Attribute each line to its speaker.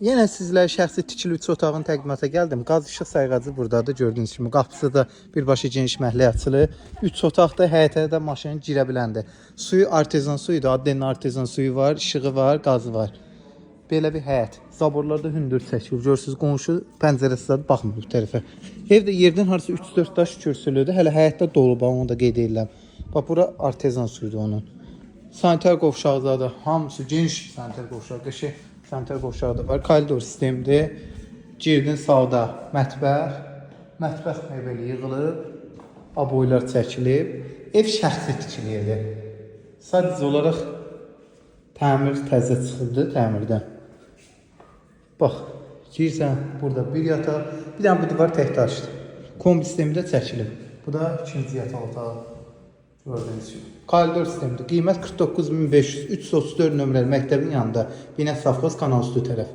Speaker 1: Yenə sizlərə şəxsi tikili 3 otağın təqdimata gəldim. Qaz işıq sayğacı buradadır. Gördüyünüz kimi qapısı da birbaşa geniş məhəllə açılı. 3 otaqda həyətə də maşın girə biləndir. Suyu artezan suyudur. Adden artezan suyu var, işığı var, qazı var. Belə bir həyət. Zaborlarda hündür çəkilir. Görürsüz qonşu pəncərəsi də baxmır bu tərəfə. Evdə yerdən harasa 3-4 daş kürsülüdür. Hələ həyətdə dolu, onu da qeyd edirəm. Bax bura artezan suyudur onun. Sanitar qovşağı da hamısı geniş sanitar qovşağı, qəşəng sanitar qovşağı da var. Koridor sistemidir. Girdin sağda mətbəx. Mətbəx mebeli yığılıb. Aboylar çəkilib. Ev şəxsi tikilidir. Sadəcə olaraq təmir təzə çıxırdı təmirdən. Bax, girsən burada bir yataq, bir dənə bu divar tək daşdır. Kombi sistemi də çəkilib. Bu da ikinci yataq otağı. Gördüyünüz kimi. Koridor sistemidir. Qiymət 49.500, 334 nömrəli məktəbin yanında. Binət Safxoz kanal üstü tərəf.